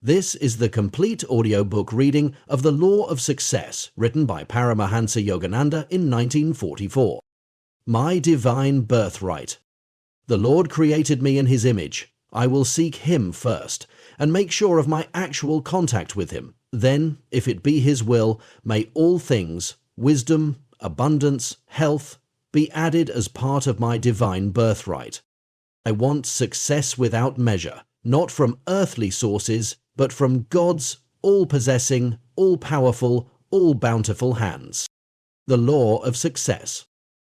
This is the complete audiobook reading of The Law of Success, written by Paramahansa Yogananda in 1944. My divine birthright. The Lord created me in His image. I will seek Him first, and make sure of my actual contact with Him. Then, if it be His will, may all things, wisdom, abundance, health, be added as part of my divine birthright. I want success without measure, not from earthly sources, but from God's all-possessing, all-powerful, all-bountiful hands. The law of success.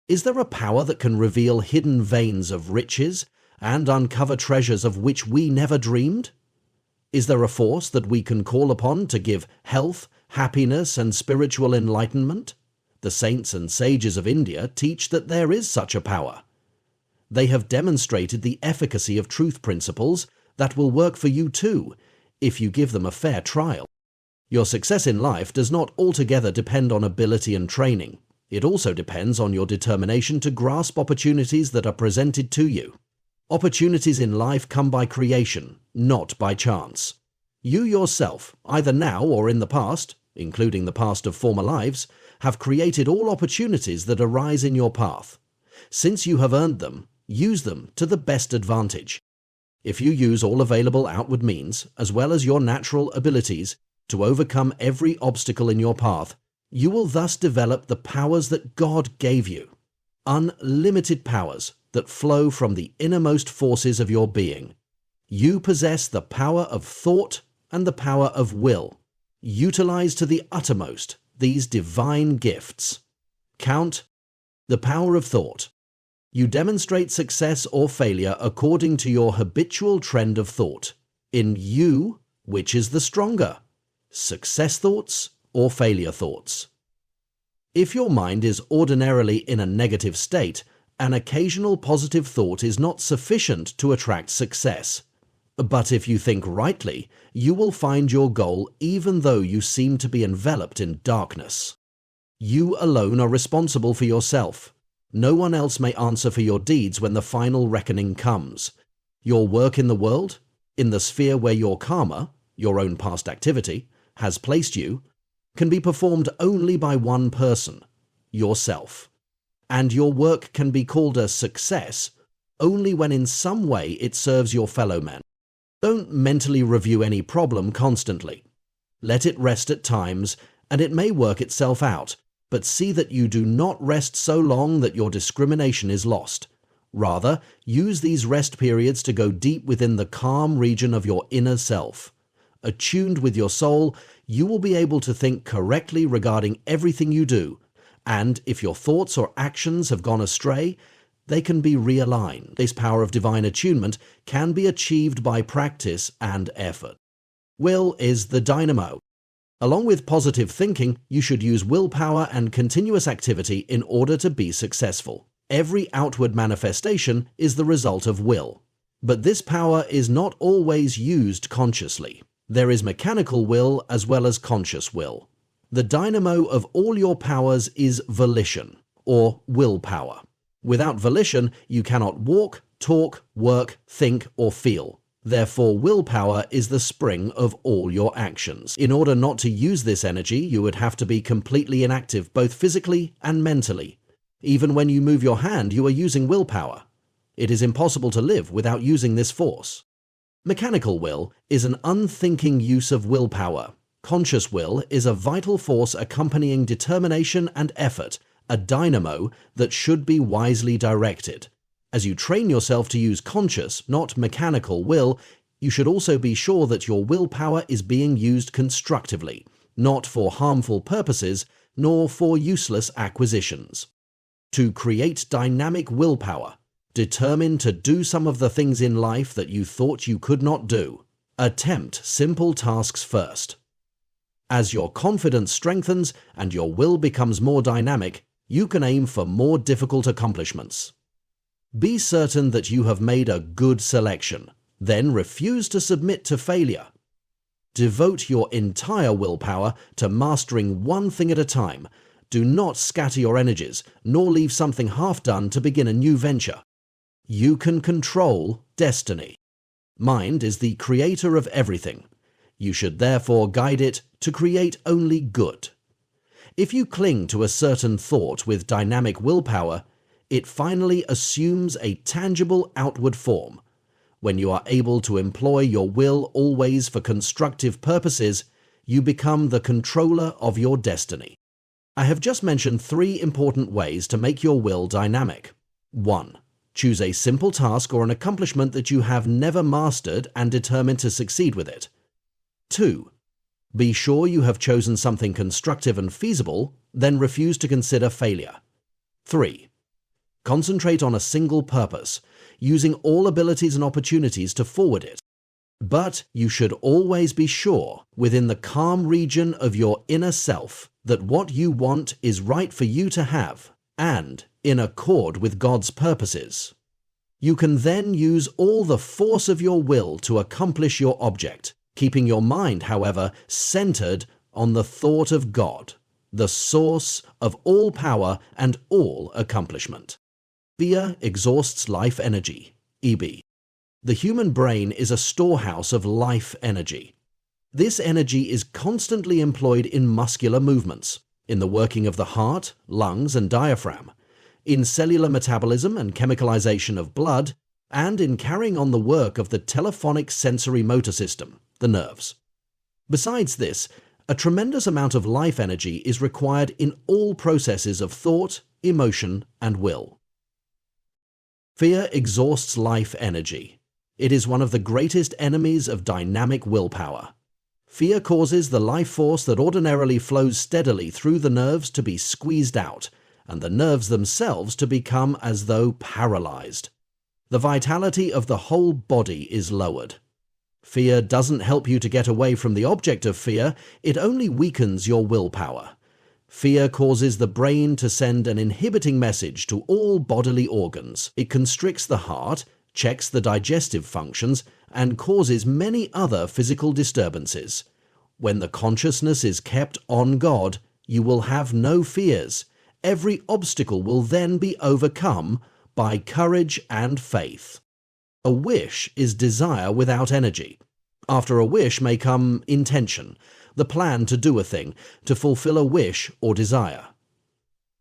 Is there a power that can reveal hidden veins of riches and uncover treasures of which we never dreamed? Is there a force that we can call upon to give health, happiness, and spiritual enlightenment? The saints and sages of India teach that there is such a power. They have demonstrated the efficacy of truth principles that will work for you too, if you give them a fair trial. Your success in life does not altogether depend on ability and training. It also depends on your determination to grasp opportunities that are presented to you. Opportunities in life come by creation, not by chance. You yourself, either now or in the past, including the past of former lives, have created all opportunities that arise in your path. Since you have earned them, use them to the best advantage. If you use all available outward means, as well as your natural abilities, to overcome every obstacle in your path, you will thus develop the powers that God gave you. Unlimited powers that flow from the innermost forces of your being. You possess the power of thought and the power of will. Utilize to the uttermost these divine gifts. Count the power of thought. You demonstrate success or failure according to your habitual trend of thought. In you, which is the stronger? Success thoughts or failure thoughts? If your mind is ordinarily in a negative state, an occasional positive thought is not sufficient to attract success. But if you think rightly, you will find your goal even though you seem to be enveloped in darkness. You alone are responsible for yourself. No one else may answer for your deeds when the final reckoning comes. Your work in the world, in the sphere where your karma, your own past activity, has placed you, can be performed only by one person, yourself. And your work can be called a success only when in some way it serves your fellow men. Don't mentally review any problem constantly. Let it rest at times, and it may work itself out. But see that you do not rest so long that your discrimination is lost. Rather, use these rest periods to go deep within the calm region of your inner self. Attuned with your soul, you will be able to think correctly regarding everything you do, and if your thoughts or actions have gone astray, they can be realigned. This power of divine attunement can be achieved by practice and effort. Will is the dynamo. Along with positive thinking, you should use willpower and continuous activity in order to be successful. Every outward manifestation is the result of will. But this power is not always used consciously. There is mechanical will as well as conscious will. The dynamo of all your powers is volition, or willpower. Without volition, you cannot walk, talk, work, think, or feel. Therefore, willpower is the spring of all your actions. In order not to use this energy, you would have to be completely inactive, both physically and mentally. Even when you move your hand, you are using willpower. It is impossible to live without using this force. Mechanical will is an unthinking use of willpower. Conscious will is a vital force accompanying determination and effort, a dynamo that should be wisely directed. As you train yourself to use conscious, not mechanical will, you should also be sure that your willpower is being used constructively, not for harmful purposes, nor for useless acquisitions. To create dynamic willpower, determine to do some of the things in life that you thought you could not do. Attempt simple tasks first. As your confidence strengthens and your will becomes more dynamic, you can aim for more difficult accomplishments. Be certain that you have made a good selection, then refuse to submit to failure. Devote your entire willpower to mastering one thing at a time. Do not scatter your energies, nor leave something half done to begin a new venture. You can control destiny. Mind is the creator of everything. You should therefore guide it to create only good. If you cling to a certain thought with dynamic willpower, it finally assumes a tangible outward form. When you are able to employ your will always for constructive purposes, you become the controller of your destiny. I have just mentioned 3 important ways to make your will dynamic. 1. Choose a simple task or an accomplishment that you have never mastered and determine to succeed with it. 2. Be sure you have chosen something constructive and feasible, then refuse to consider failure. 3. Concentrate on a single purpose, using all abilities and opportunities to forward it. But you should always be sure, within the calm region of your inner self, that what you want is right for you to have, and in accord with God's purposes. You can then use all the force of your will to accomplish your object, keeping your mind, however, centered on the thought of God, the source of all power and all accomplishment. Fear exhausts life energy. EB. The human brain is a storehouse of life energy. This energy is constantly employed in muscular movements, in the working of the heart, lungs, and diaphragm, in cellular metabolism and chemicalization of blood, and in carrying on the work of the telephonic sensory motor system, the nerves. Besides this, a tremendous amount of life energy is required in all processes of thought, emotion, and will. Fear exhausts life energy. It is one of the greatest enemies of dynamic willpower. Fear causes the life force that ordinarily flows steadily through the nerves to be squeezed out, and the nerves themselves to become as though paralyzed. The vitality of the whole body is lowered. Fear doesn't help you to get away from the object of fear, it only weakens your willpower. Fear causes the brain to send an inhibiting message to all bodily organs. It constricts the heart, checks the digestive functions, and causes many other physical disturbances. When the consciousness is kept on God, you will have no fears. Every obstacle will then be overcome by courage and faith. A wish is desire without energy. After a wish may come intention, the plan to do a thing, to fulfill a wish or desire.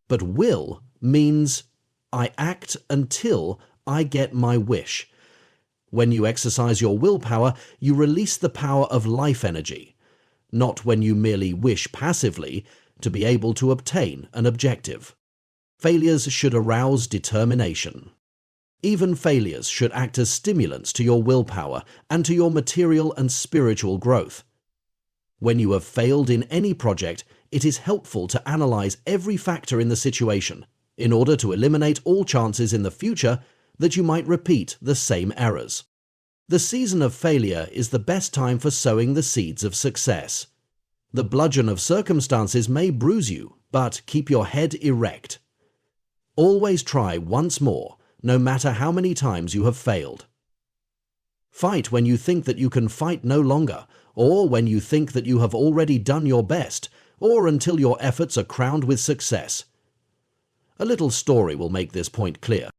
But will means I act until I get my wish. When you exercise your willpower, you release the power of life energy, not when you merely wish passively to be able to obtain an objective. Failures should arouse determination. Even failures should act as stimulants to your willpower and to your material and spiritual growth. When you have failed in any project, it is helpful to analyze every factor in the situation in order to eliminate all chances in the future that you might repeat the same errors. The season of failure is the best time for sowing the seeds of success. The bludgeon of circumstances may bruise you, but keep your head erect. Always try once more, no matter how many times you have failed. Fight when you think that you can fight no longer, or when you think that you have already done your best, or until your efforts are crowned with success. A little story will make this point clear.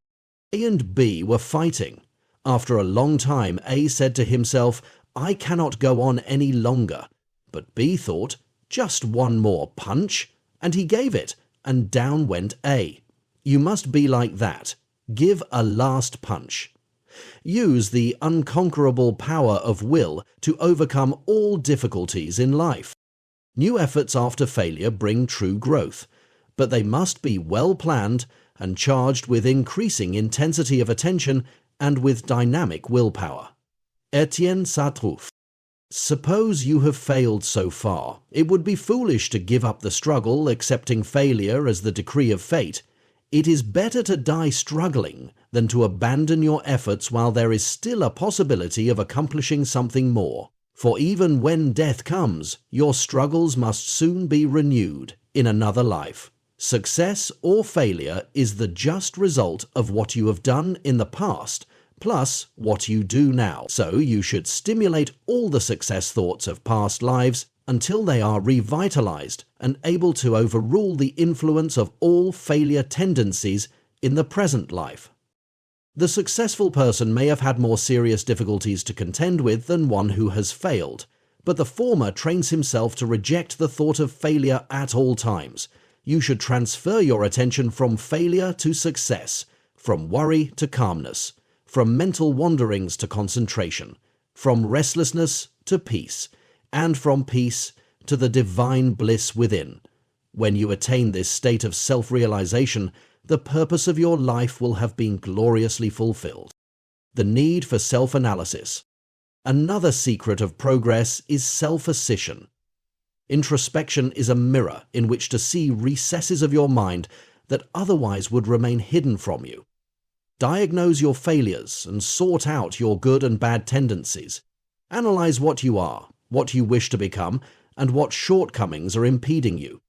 A and B were fighting. After a long time, A said to himself, "I cannot go on any longer." But B thought, "Just one more punch," and he gave it, and down went A. You must be like that. Give a last punch. Use the unconquerable power of will to overcome all difficulties in life. New efforts after failure bring true growth, but they must be well planned and charged with increasing intensity of attention and with dynamic willpower. Etienne Sartrouf. Suppose you have failed so far. It would be foolish to give up the struggle, accepting failure as the decree of fate. It is better to die struggling than to abandon your efforts while there is still a possibility of accomplishing something more. For even when death comes, your struggles must soon be renewed in another life. Success or failure is the just result of what you have done in the past, plus what you do now. So you should stimulate all the success thoughts of past lives until they are revitalized and able to overrule the influence of all failure tendencies in the present life. The successful person may have had more serious difficulties to contend with than one who has failed, but the former trains himself to reject the thought of failure at all times. You should transfer your attention from failure to success, from worry to calmness, from mental wanderings to concentration, from restlessness to peace, and from peace to the divine bliss within. When you attain this state of self-realization, the purpose of your life will have been gloriously fulfilled. The need for self-analysis. Another secret of progress is self-ascision. Introspection is a mirror in which to see recesses of your mind that otherwise would remain hidden from you. Diagnose your failures and sort out your good and bad tendencies. Analyze what you are, what you wish to become, and what shortcomings are impeding you.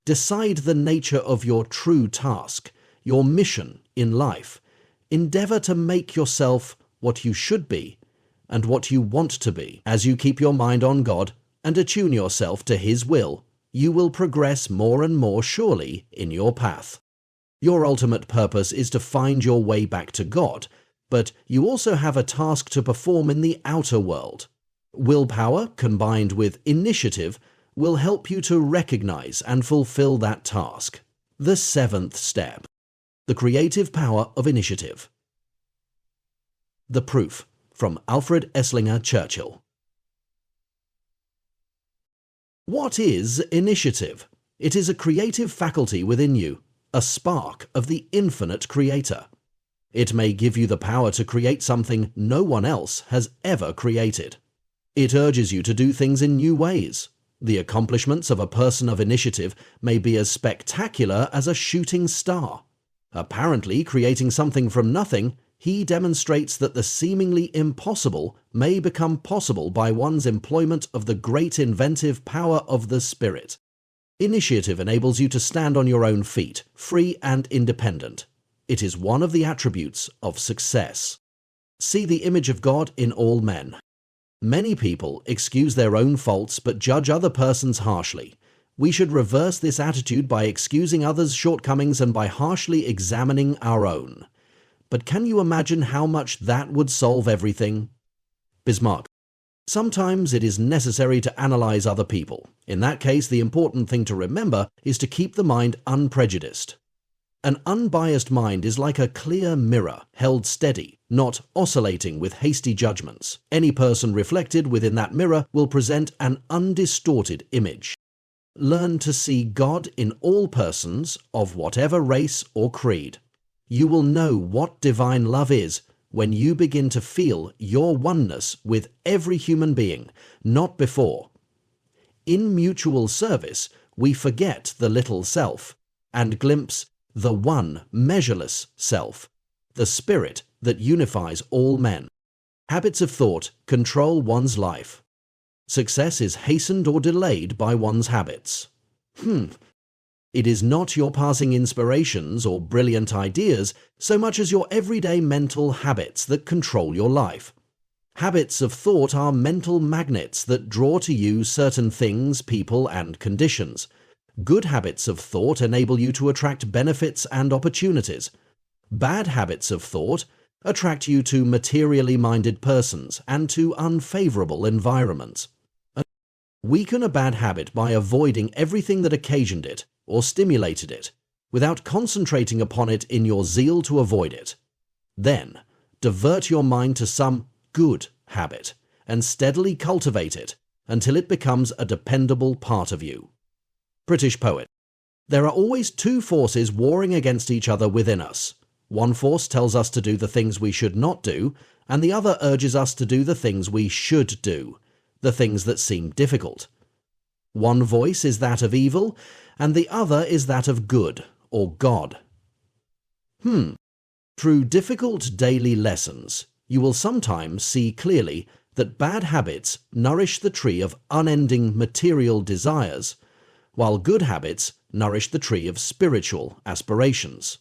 Decide the nature of your true task, your mission in life. Endeavor to make yourself what you should be and what you want to be. As you keep your mind on God and attune yourself to His will, you will progress more and more surely in your path. Your ultimate purpose is to find your way back to God, but you also have a task to perform in the outer world. Willpower, combined with initiative, will help you to recognize and fulfill that task. The seventh step. The creative power of initiative. The proof, from Alfred Esslinger Churchill. What is initiative? It is a creative faculty within you, a spark of the infinite creator. It may give you the power to create something no one else has ever created. It urges you to do things in new ways. The accomplishments of a person of initiative may be as spectacular as a shooting star. Apparently creating something from nothing, he demonstrates that the seemingly impossible may become possible by one's employment of the great inventive power of the spirit. Initiative enables you to stand on your own feet, free and independent. It is one of the attributes of success. See the image of God in all men. Many people excuse their own faults but judge other persons harshly. We should reverse this attitude by excusing others' shortcomings and by harshly examining our own. But can you imagine how much that would solve everything? Bismarck. Sometimes it is necessary to analyze other people. In that case, the important thing to remember is to keep the mind unprejudiced. An unbiased mind is like a clear mirror, held steady, not oscillating with hasty judgments. Any person reflected within that mirror will present an undistorted image. Learn to see God in all persons of whatever race or creed. You will know what divine love is when you begin to feel your oneness with every human being, not before. In mutual service, we forget the little self and glimpse the one measureless self, the spirit that unifies all men. Habits of thought control one's life. Success is hastened or delayed by one's habits. It is not your passing inspirations or brilliant ideas so much as your everyday mental habits that control your life. Habits of thought are mental magnets that draw to you certain things, people, and conditions. Good habits of thought enable you to attract benefits and opportunities. Bad habits of thought attract you to materially minded persons and to unfavorable environments. Weaken a bad habit by avoiding everything that occasioned it or stimulated it, without concentrating upon it in your zeal to avoid it. Then, divert your mind to some good habit and steadily cultivate it until it becomes a dependable part of you. British poet. There are always two forces warring against each other within us. One force tells us to do the things we should not do, and the other urges us to do the things we should do, the things that seem difficult. One voice is that of evil, and the other is that of good, or God. Through difficult daily lessons, you will sometimes see clearly that bad habits nourish the tree of unending material desires, while good habits nourish the tree of spiritual aspirations.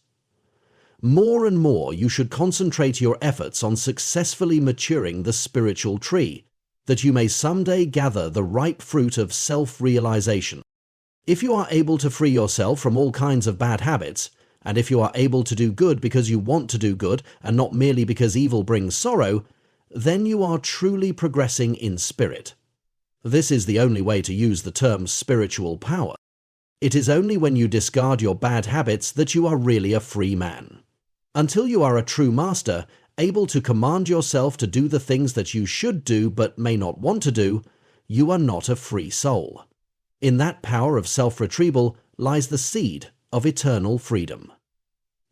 More and more you should concentrate your efforts on successfully maturing the spiritual tree, that you may someday gather the ripe fruit of self-realization. If you are able to free yourself from all kinds of bad habits, and if you are able to do good because you want to do good and not merely because evil brings sorrow, then you are truly progressing in spirit. This is the only way to use the term spiritual power. It is only when you discard your bad habits that you are really a free man. Until you are a true master, able to command yourself to do the things that you should do but may not want to do, you are not a free soul. In that power of self-retrieval lies the seed of eternal freedom.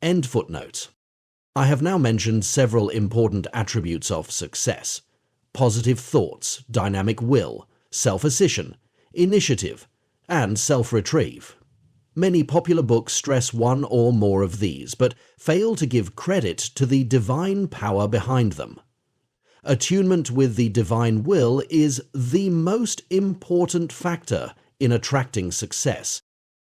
End footnote. I have now mentioned several important attributes of success: positive thoughts, dynamic will, self-assertion, initiative, and self-retrieve. Many popular books stress one or more of these, but fail to give credit to the divine power behind them. Attunement with the divine will is the most important factor in attracting success.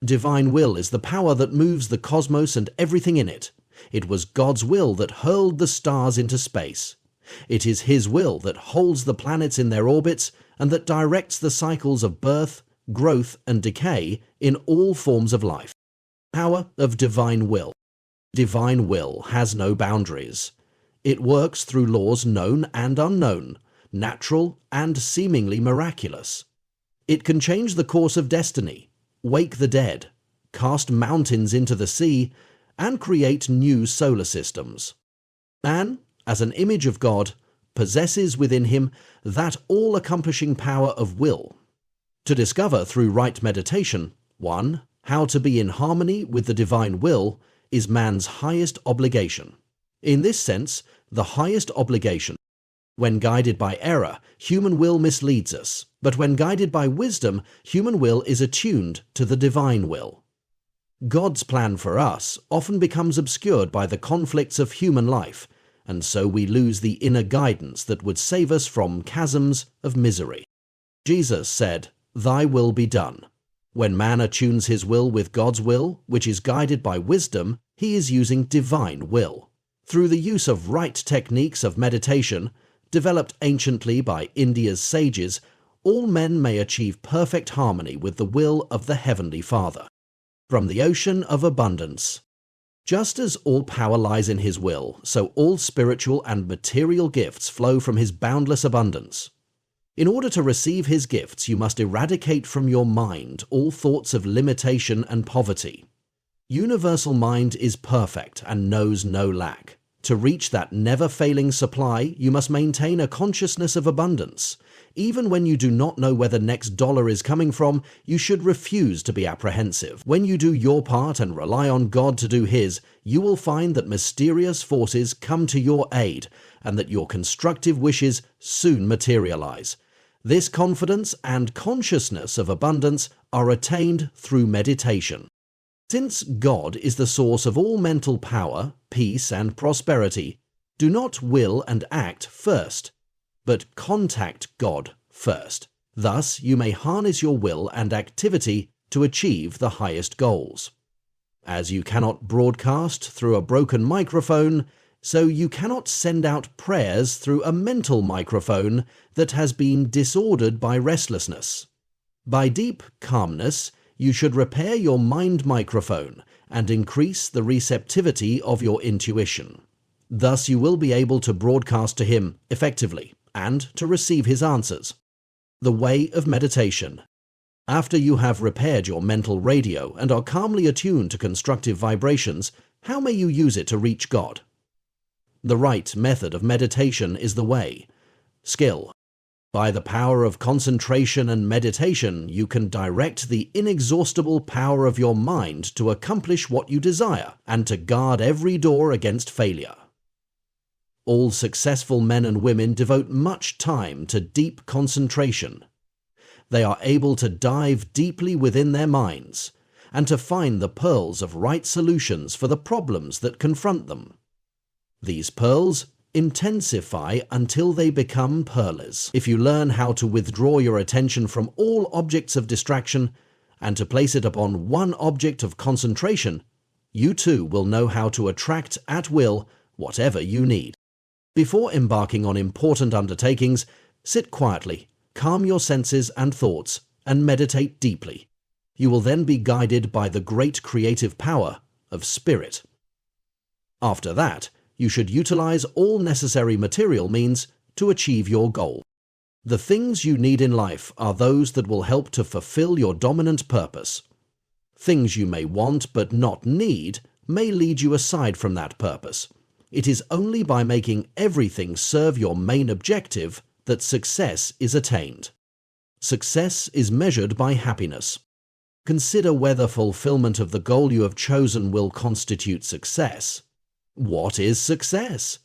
Divine will is the power that moves the cosmos and everything in it. It was God's will that hurled the stars into space. It is His will that holds the planets in their orbits and that directs the cycles of birth, growth, and decay in all forms of life. Power of divine will. Divine will has no boundaries. It works through laws known and unknown, natural and seemingly miraculous. It can change the course of destiny, wake the dead, cast mountains into the sea, and create new solar systems. Man, as an image of God, possesses within him that all-accomplishing power of will. To discover through right meditation, 1. How to be in harmony with the divine will is man's highest obligation. In this sense, the highest obligation. When guided by error, human will misleads us, but when guided by wisdom, human will is attuned to the divine will. God's plan for us often becomes obscured by the conflicts of human life, and so we lose the inner guidance that would save us from chasms of misery. Jesus said, "Thy will be done." When man attunes his will with God's will, which is guided by wisdom, he is using divine will. Through the use of right techniques of meditation, developed anciently by India's sages, all men may achieve perfect harmony with the will of the Heavenly Father. From the ocean of abundance. Just as all power lies in His will, so all spiritual and material gifts flow from His boundless abundance. In order to receive His gifts, you must eradicate from your mind all thoughts of limitation and poverty. Universal mind is perfect and knows no lack. To reach that never-failing supply, you must maintain a consciousness of abundance. Even when you do not know where the next dollar is coming from, you should refuse to be apprehensive. When you do your part and rely on God to do His, you will find that mysterious forces come to your aid and that your constructive wishes soon materialize. This confidence and consciousness of abundance are attained through meditation. Since God is the source of all mental power, peace, and prosperity, do not will and act first, but contact God first. Thus, you may harness your will and activity to achieve the highest goals. As you cannot broadcast through a broken microphone, so you cannot send out prayers through a mental microphone that has been disordered by restlessness. By deep calmness, you should repair your mind microphone and increase the receptivity of your intuition. Thus you will be able to broadcast to Him effectively and to receive His answers. The way of meditation. After you have repaired your mental radio and are calmly attuned to constructive vibrations, how may you use it to reach God? The right method of meditation is the way. Skill. By the power of concentration and meditation, you can direct the inexhaustible power of your mind to accomplish what you desire and to guard every door against failure. All successful men and women devote much time to deep concentration. They are able to dive deeply within their minds and to find the pearls of right solutions for the problems that confront them. These pearls intensify until they become pearlers. If you learn how to withdraw your attention from all objects of distraction and to place it upon one object of concentration, you too will know how to attract at will whatever you need. Before embarking on important undertakings, sit quietly, calm your senses and thoughts, and meditate deeply. You will then be guided by the great creative power of Spirit. After that, you should utilize all necessary material means to achieve your goal. The things you need in life are those that will help to fulfill your dominant purpose. Things you may want but not need may lead you aside from that purpose. It is only by making everything serve your main objective that success is attained. Success is measured by happiness. Consider whether fulfillment of the goal you have chosen will constitute success. What is success?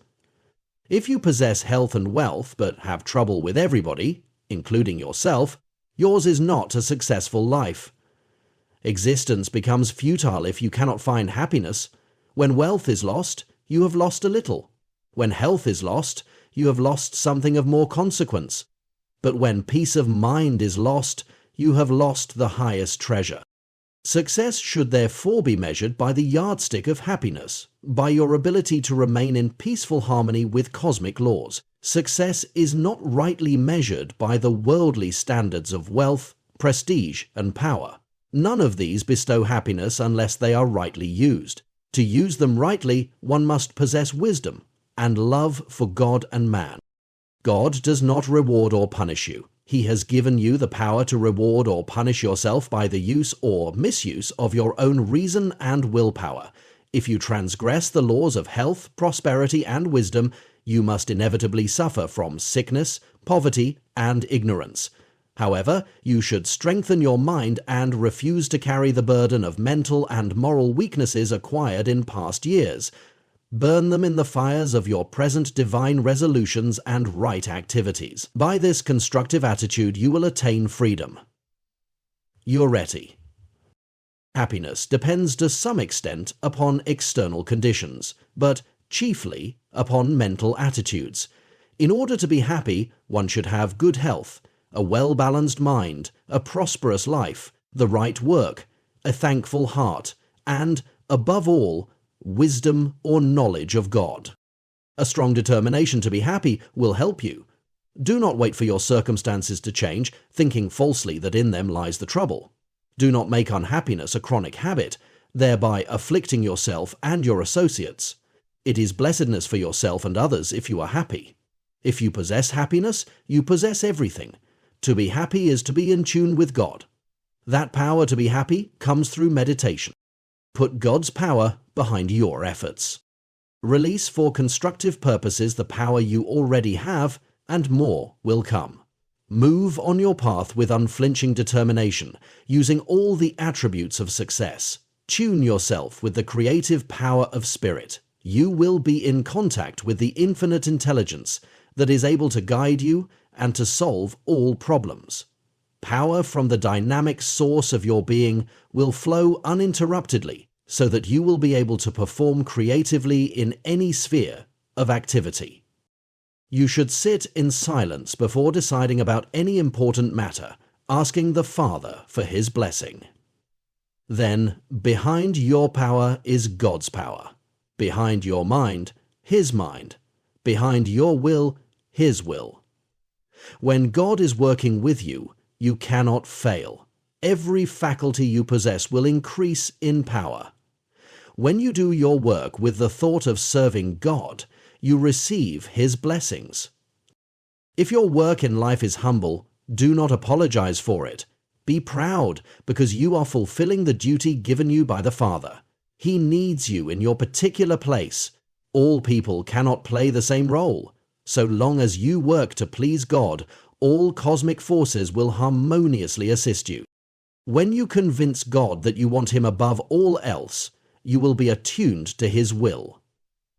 If you possess health and wealth but have trouble with everybody, including yourself, yours is not a successful life. Existence becomes futile if you cannot find happiness. When wealth is lost, you have lost a little. When health is lost, you have lost something of more consequence. But when peace of mind is lost, you have lost the highest treasure. Success should therefore be measured by the yardstick of happiness, by your ability to remain in peaceful harmony with cosmic laws. Success is not rightly measured by the worldly standards of wealth, prestige, and power. None of these bestow happiness unless they are rightly used. To use them rightly, one must possess wisdom and love for God and man. God does not reward or punish you. He has given you the power to reward or punish yourself by the use or misuse of your own reason and willpower. If you transgress the laws of health, prosperity, and wisdom, you must inevitably suffer from sickness, poverty, and ignorance. However, you should strengthen your mind and refuse to carry the burden of mental and moral weaknesses acquired in past years. Burn them in the fires of your present divine resolutions and right activities. By this constructive attitude, you will attain freedom. Yoretti. Happiness depends to some extent upon external conditions, but chiefly upon mental attitudes. In order to be happy, one should have good health, a well-balanced mind, a prosperous life, the right work, a thankful heart, and, above all, wisdom or knowledge of God. A strong determination to be happy will help you. Do not wait for your circumstances to change, thinking falsely that in them lies the trouble. Do not make unhappiness a chronic habit, thereby afflicting yourself and your associates. It is blessedness for yourself and others if you are happy. If you possess happiness, you possess everything. To be happy is to be in tune with God. That power to be happy comes through meditation. Put God's power behind your efforts. Release for constructive purposes the power you already have, and more will come. Move on your path with unflinching determination, using all the attributes of success. Tune yourself with the creative power of spirit. You will be in contact with the infinite intelligence that is able to guide you and to solve all problems. Power from the dynamic source of your being will flow uninterruptedly, so that you will be able to perform creatively in any sphere of activity. You should sit in silence before deciding about any important matter, asking the Father for His blessing. Then, behind your power is God's power. Behind your mind, His mind. Behind your will, His will. When God is working with you, you cannot fail. Every faculty you possess will increase in power. When you do your work with the thought of serving God, you receive His blessings. If your work in life is humble, do not apologize for it. Be proud, because you are fulfilling the duty given you by the Father. He needs you in your particular place. All people cannot play the same role. So long as you work to please God, all cosmic forces will harmoniously assist you. When you convince God that you want Him above all else, you will be attuned to His will.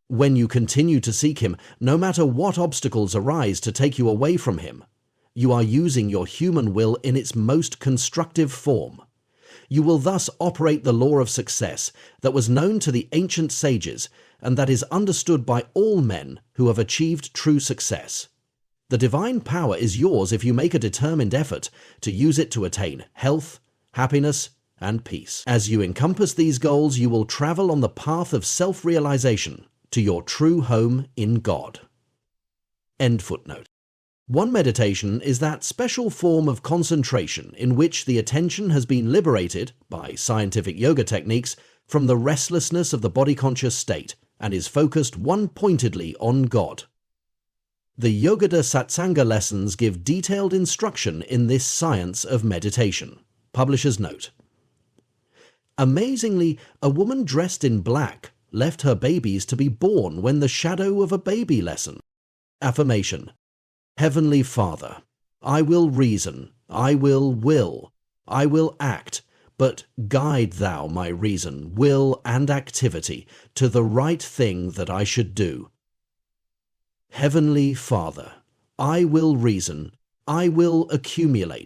When you continue to seek Him, no matter what obstacles arise to take you away from Him, you are using your human will in its most constructive form. You will thus operate the law of success that was known to the ancient sages and that is understood by all men who have achieved true success. The divine power is yours if you make a determined effort to use it to attain health, happiness, and peace. As you encompass these goals, you will travel on the path of self-realization to your true home in God. End footnote. One meditation is that special form of concentration in which the attention has been liberated, by scientific yoga techniques, from the restlessness of the body-conscious state and is focused one-pointedly on God. The Yogananda Satsanga lessons give detailed instruction in this science of meditation. Publisher's note. Amazingly, a woman dressed in black left her babies to be born when the shadow of a baby lesson. Affirmation. Heavenly Father, I will reason, I will act, but guide Thou my reason, will, and activity to the right thing that I should do. Heavenly Father, I will reason, I will accumulate,